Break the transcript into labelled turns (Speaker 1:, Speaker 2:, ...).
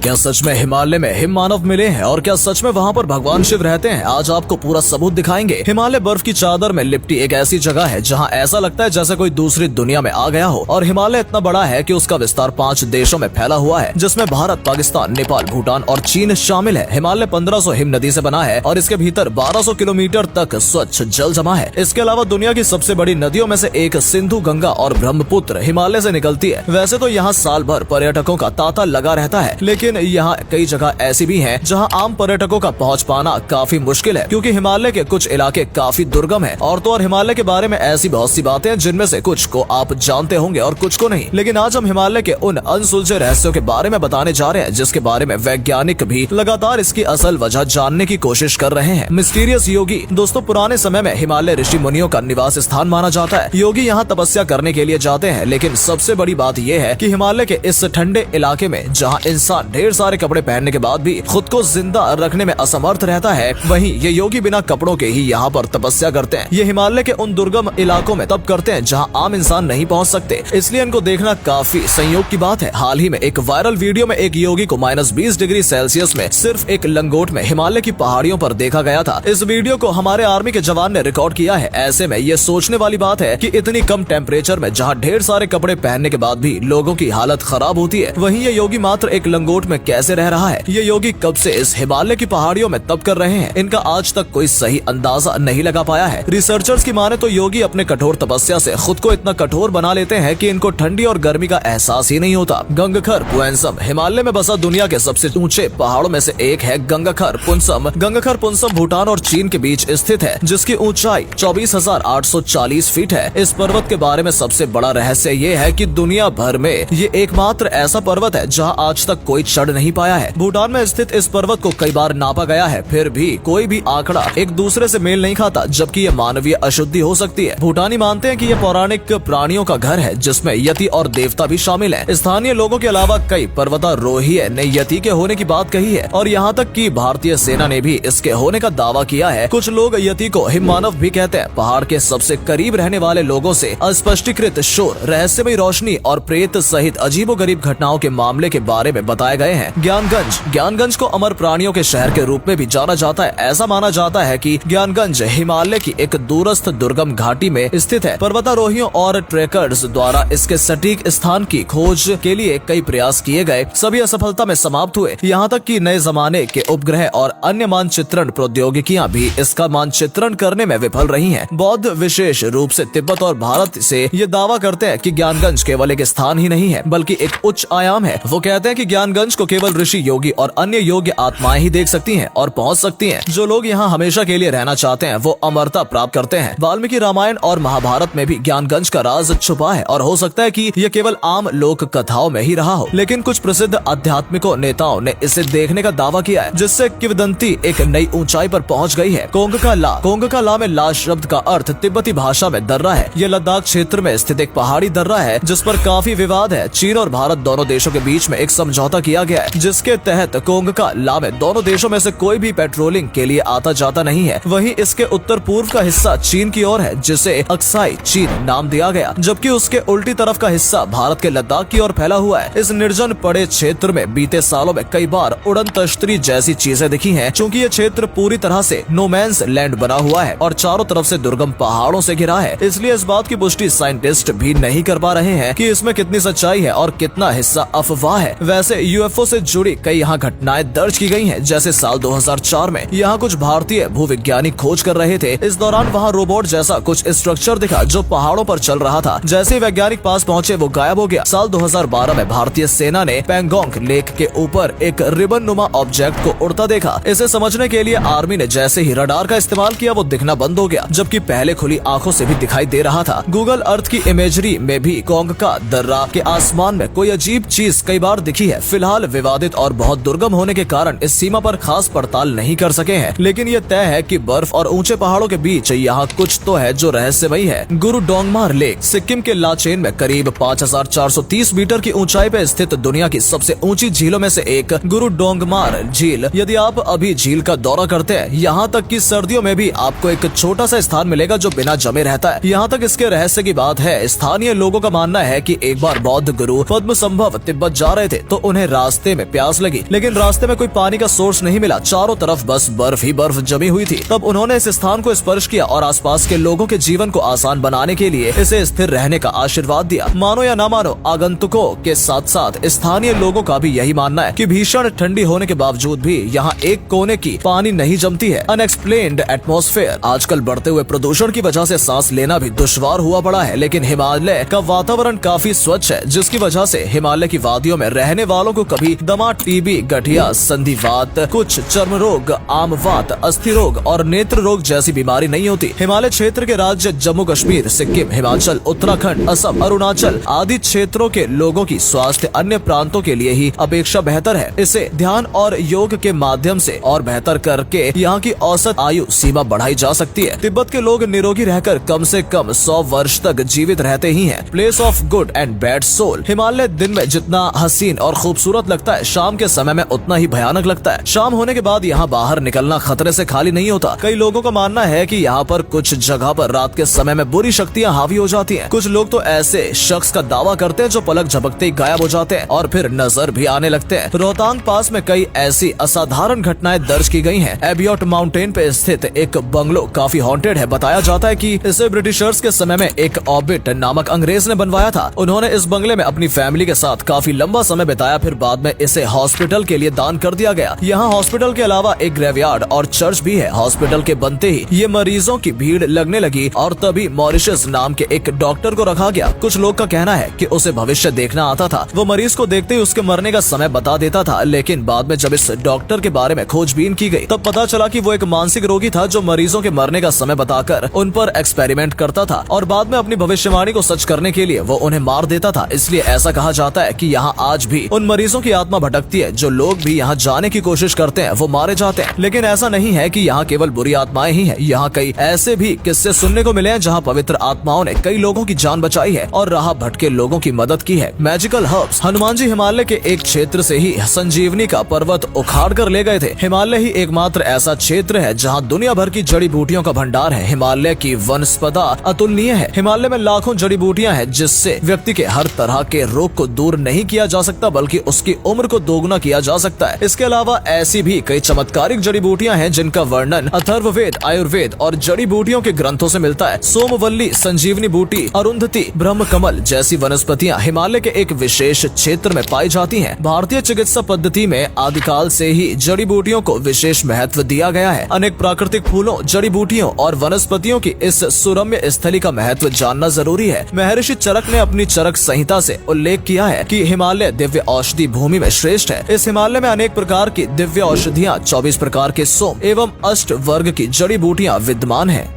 Speaker 1: क्या सच में हिमालय में हिम मानव मिले हैं और क्या सच में वहाँ पर भगवान शिव रहते हैं? आज आपको पूरा सबूत दिखाएंगे। हिमालय बर्फ की चादर में लिपटी एक ऐसी जगह है जहाँ ऐसा लगता है जैसे कोई दूसरी दुनिया में आ गया हो। और हिमालय इतना बड़ा है कि उसका विस्तार 5 देशों में फैला हुआ है, जिसमें भारत, पाकिस्तान, नेपाल, भूटान और चीन शामिल है। हिमालय 1500 हिम नदी से बना है और इसके भीतर 1200 किलोमीटर तक स्वच्छ जल जमा है। इसके अलावा दुनिया की सबसे बड़ी नदियों में से एक सिंधु, गंगा और ब्रह्मपुत्र हिमालय से निकलती है। वैसे तो यहाँ साल भर पर्यटकों का तांता लगा रहता है, लेकिन यहाँ कई जगह ऐसी भी हैं जहाँ आम पर्यटकों का पहुँच पाना काफी मुश्किल है, क्योंकि हिमालय के कुछ इलाके काफी दुर्गम है। और तो और हिमालय के बारे में ऐसी बहुत सी बातें हैं जिनमें से कुछ को आप जानते होंगे और कुछ को नहीं। लेकिन आज हम हिमालय के उन अनसुलझे रहस्यों के बारे में बताने जा रहे हैं जिसके बारे में वैज्ञानिक भी लगातार इसकी असल वजह जानने की कोशिश कर रहे हैं। मिस्टीरियस योगी। दोस्तों, पुराने समय में हिमालय ऋषि मुनियों का निवास स्थान माना जाता है। योगी यहाँ तपस्या करने के लिए जाते हैं, लेकिन सबसे बड़ी बात यह है कि हिमालय के इस ठंडे इलाके में जहाँ इंसान ढेर सारे कपड़े पहनने के बाद भी खुद को जिंदा रखने में असमर्थ रहता है, वहीं ये योगी बिना कपड़ों के ही यहाँ पर तपस्या करते हैं। ये हिमालय के उन दुर्गम इलाकों में तप करते हैं जहाँ आम इंसान नहीं पहुँच सकते, इसलिए इनको देखना काफी संयोग की बात है। हाल ही में एक वायरल वीडियो में एक योगी को -20 डिग्री सेल्सियस में सिर्फ एक लंगोट में हिमालय की पहाड़ियों पर देखा गया था। इस वीडियो को हमारे आर्मी के जवान ने रिकॉर्ड किया है। ऐसे में ये सोचने वाली बात है कि इतनी कम टेम्परेचर में जहाँ ढेर सारे कपड़े पहनने के बाद भी लोगों की हालत खराब होती है, वहीं ये योगी मात्र एक लंगोट में कैसे रह रहा है। ये योगी कब से इस हिमालय की पहाड़ियों में तप कर रहे हैं, इनका आज तक कोई सही अंदाजा नहीं लगा पाया है। रिसर्चर्स की माने तो योगी अपने कठोर तपस्या से खुद को इतना कठोर बना लेते हैं कि इनको ठंडी और गर्मी का एहसास ही नहीं होता। गंगखर पुंसम। हिमालय में बसा दुनिया के सबसे ऊंचे पहाड़ों में से एक है गंगखर पुंसम। गंगखर पुंसम भूटान और चीन के बीच स्थित है, जिसकी ऊंचाई 24,840 फीट है। इस पर्वत के बारे में सबसे बड़ा रहस्य ये है कि दुनिया भर में ये एकमात्र ऐसा पर्वत है जहाँ आज तक कोई चढ़ नहीं पाया है। भूटान में स्थित इस पर्वत को कई बार नापा गया है, फिर भी कोई भी आंकड़ा एक दूसरे से मेल नहीं खाता, जबकि ये मानवीय अशुद्धि हो सकती है। भूटानी मानते हैं कि यह पौराणिक प्राणियों का घर है, जिसमें यति और देवता भी शामिल हैं। स्थानीय लोगों के अलावा कई पर्वतारोही ने यति के होने की बात कही है और यहाँ तक कि भारतीय सेना ने भी इसके होने का दावा किया है। कुछ लोग यति को हिम मानव भी कहते हैं। पहाड़ के सबसे करीब रहने वाले लोगों से अस्पष्टीकृत शोर, रहस्यमयी रोशनी और प्रेत सहित अजीबोगरीब घटनाओं के मामले के बारे में बताए गए हैं। ज्ञानगंज को अमर प्राणियों के शहर के रूप में भी जाना जाता है। ऐसा माना जाता है कि ज्ञानगंज हिमालय की एक दूरस्थ दुर्गम घाटी में स्थित है। पर्वतारोहियों और ट्रेकर्स द्वारा इसके सटीक स्थान की खोज के लिए कई प्रयास किए गए, सभी असफलता में समाप्त हुए। यहाँ तक कि नए जमाने के उपग्रह और अन्य मानचित्रण प्रौद्योगिकियां भी इसका मानचित्रण करने में विफल रही हैं। बौद्ध विशेष रूप से तिब्बत और भारत से ये दावा करते हैं कि ज्ञानगंज केवल एक स्थान ही नहीं है, बल्कि एक उच्च आयाम है। वो कहते हैं कि ज्ञानगंज को केवल ऋषि, योगी और अन्य योग्य आत्माएं ही देख सकती हैं और पहुंच सकती हैं। जो लोग यहाँ हमेशा के लिए रहना चाहते हैं वो अमरता प्राप्त करते हैं। वाल्मीकि रामायण और महाभारत में भी ज्ञानगंज का राज छुपा है और हो सकता है कि यह केवल आम लोक कथाओं में ही रहा हो, लेकिन कुछ प्रसिद्ध आध्यात्मिकों नेताओं ने इसे देखने का दावा किया है, जिससे किंवदंती एक नई ऊंचाई पर पहुंच गई है। कोंगका ला में ला शब्द का अर्थ तिब्बती भाषा में दर्रा है। यह लद्दाख क्षेत्र में स्थित एक पहाड़ी दर्रा है जिस पर काफी विवाद है। चीन और भारत दोनों देशों के बीच में एक समझौता किया गया है, जिसके तहत कोंगका ला में दोनों देशों में से कोई भी पेट्रोलिंग के लिए आता जाता नहीं है। वहीं इसके उत्तर पूर्व का हिस्सा चीन की ओर है, जिसे अक्साई चीन नाम दिया गया, जबकि उसके उल्टी तरफ का हिस्सा भारत के लद्दाख की ओर फैला हुआ है। इस निर्जन पड़े क्षेत्र में बीते सालों में कई बार उड़न तश्तरी जैसी चीजें दिखी हैं, क्योंकि ये क्षेत्र पूरी तरह से नो मैंस लैंड बना हुआ है और चारों तरफ से दुर्गम पहाड़ों से घिरा है। इसलिए इस बात की पुष्टि साइंटिस्ट भी नहीं कर पा रहे हैं कि इसमें कितनी सच्चाई है और कितना हिस्सा अफवाह है। वैसे यूएफओ से जुड़ी कई यहाँ घटनाएं दर्ज की गई हैं, जैसे साल 2004 में यहाँ कुछ भारतीय भूविज्ञानी खोज कर रहे थे। इस दौरान वहाँ रोबोट जैसा कुछ स्ट्रक्चर दिखा जो पहाड़ों पर चल रहा था। जैसे ही वैज्ञानिक पास पहुँचे वो गायब हो गया। साल 2012 में भारतीय सेना ने पेंगोंग लेक के ऊपर एक रिबन नुमा ऑब्जेक्ट को उड़ता देखा। इसे समझने के लिए आर्मी ने जैसे ही रडार का इस्तेमाल किया वो दिखना बंद हो गया, जबकि पहले खुली आंखों से भी दिखाई दे रहा था। गूगल अर्थ की इमेजरी में भी कोंगका दर्रा के आसमान में कोई अजीब चीज कई बार दिखी है। फिलहाल विवादित और बहुत दुर्गम होने के कारण इस सीमा पर खास पड़ताल नहीं कर सके हैं, लेकिन ये तय है कि बर्फ और ऊंचे पहाड़ों के बीच यहाँ कुछ तो है जो रहस्यमयी है। गुरु डोंगमार लेक सिक्किम के लाचेन में करीब 5430 मीटर की ऊंचाई पे स्थित दुनिया की सबसे ऊंची झीलों में से एक गुरु डोंगमार झील। यदि आप अभी झील का दौरा करते हैं, यहाँ तक कि सर्दियों में भी आपको एक छोटा सा स्थान मिलेगा जो बिना जमे रहता है। यहाँ तक इसके रहस्य की बात है। स्थानीय लोगों का मानना है कि एक बार बौद्ध गुरु पद्मसंभव तिब्बत जा रहे थे तो उन्हें रास्ते रास्ते में प्यास लगी, लेकिन रास्ते में कोई पानी का सोर्स नहीं मिला। चारों तरफ बस बर्फ ही बर्फ जमी हुई थी। तब उन्होंने इस स्थान को स्पर्श किया और आसपास के लोगों के जीवन को आसान बनाने के लिए इसे स्थिर रहने का आशीर्वाद दिया। मानो या ना मानो, आगंतुकों के साथ साथ स्थानीय लोगों का भी यही मानना है कि भीषण ठंडी होने के बावजूद भी यहाँ एक कोने की पानी नहीं जमती है। Unexplained atmosphere. आजकल बढ़ते हुए प्रदूषण की वजह से सांस लेना भी दुश्वार हुआ पड़ा है, लेकिन हिमालय का वातावरण काफी स्वच्छ है, जिसकी वजह से हिमालय की वादियों में रहने वालों को कभी दमा, टीबी, गठिया, संधिवात, कुछ चर्म रोग, आमवात, अस्थि रोग और नेत्र रोग जैसी बीमारी नहीं होती। हिमालय क्षेत्र के राज्य जम्मू कश्मीर, सिक्किम, हिमाचल, उत्तराखंड, असम, अरुणाचल आदि क्षेत्रों के लोगों की स्वास्थ्य अन्य प्रांतों के लिए ही अपेक्षा बेहतर है। इसे ध्यान और योग के माध्यम से और बेहतर करके यहाँ की औसत आयु सीमा बढ़ाई जा सकती है। तिब्बत के लोग निरोगी रहकर कम से कम 100 वर्ष तक जीवित रहते ही हैं। Place of good and bad soul. Himalaya दिन में जितना हसीन और खूबसूरत लगता है, शाम के समय में उतना ही भयानक लगता है। शाम होने के बाद यहाँ बाहर निकलना खतरे से खाली नहीं होता। कई लोगों का मानना है कि यहाँ पर कुछ जगह पर रात के समय में बुरी शक्तियाँ हावी हो जाती हैं। कुछ लोग तो ऐसे शख्स का दावा करते हैं जो पलक झपकते ही गायब हो जाते हैं और फिर नजर भी आने लगते हैं। रोहतांग पास में कई ऐसी असाधारण घटनाएं दर्ज की गई हैं। एबियोट माउंटेन पे स्थित एक बंगलो काफी हॉन्टेड है। बताया जाता है कि इसे ब्रिटिशर्स के समय में एक ऑबिट नामक अंग्रेज ने बनवाया था। उन्होंने इस बंगले में अपनी फैमिली के साथ काफी लंबा समय बिताया, फिर बाद में इसे हॉस्पिटल के लिए दान कर दिया गया। यहाँ हॉस्पिटल के अलावा एक ग्रेवयार्ड और चर्च भी है। हॉस्पिटल के बनते ही ये मरीजों की भीड़ लगने लगी और तभी मॉरिशस नाम के एक डॉक्टर को रखा गया। कुछ लोग का कहना है कि उसे भविष्य देखना आता था। वो मरीज को देखते ही उसके मरने का समय बता देता था, लेकिन बाद में जब इस डॉक्टर के बारे में खोजबीन की गई तब पता चला कि वो एक मानसिक रोगी था जो मरीजों के मरने का समय बताकर उन पर एक्सपेरिमेंट करता था और बाद में अपनी भविष्यवाणी को सच करने के लिए वो उन्हें मार देता था। इसलिए ऐसा कहा जाता है कि यहाँ आज भी उन मरीजों की आत्मा भटकती है। जो लोग भी यहाँ जाने की कोशिश करते हैं वो मारे जाते हैं। लेकिन ऐसा नहीं है कि यहाँ केवल बुरी आत्माएं ही हैं। यहाँ कई ऐसे भी किस्से सुनने को मिले हैं जहाँ पवित्र आत्माओं ने कई लोगों की जान बचाई है और राह भटके लोगों की मदद की है। Magical herbs. हनुमान जी हिमालय के एक क्षेत्र से ही संजीवनी का पर्वत उखाड़ कर ले गए थे। हिमालय ही एकमात्र ऐसा क्षेत्र है जहाँ दुनिया भर की जड़ी बूटियों का भंडार है। हिमालय की वनस्पति अतुलनीय है। हिमालय में लाखों जड़ी बूटियां हैं जिससे व्यक्ति के हर तरह के रोग को दूर नहीं किया जा सकता बल्कि उसकी उम्र को दोगुना किया जा सकता है। इसके अलावा ऐसी भी कई चमत्कारिक जड़ी बूटियां हैं जिनका वर्णन अथर्ववेद, आयुर्वेद और जड़ी बूटियों के ग्रंथों से मिलता है। सोमवल्ली, संजीवनी बूटी, अरुंधति, ब्रह्म कमल जैसी वनस्पतियां हिमालय के एक विशेष क्षेत्र में पाई जाती हैं। भारतीय चिकित्सा पद्धति में आदिकाल से ही जड़ी बूटियों को विशेष महत्व दिया गया है। अनेक प्राकृतिक फूलों, जड़ी बूटियों और वनस्पतियों की इस सुरम्य स्थली का महत्व जानना जरूरी है। महर्षि चरक ने अपनी चरक संहिता से उल्लेख किया है कि हिमालय दिव्य औषधि भूमि में श्रेष्ठ है। इस हिमालय में अनेक प्रकार की दिव्य औषधियाँ, 24 प्रकार के सोम एवं अष्ट वर्ग की जड़ी बूटियाँ विद्यमान है।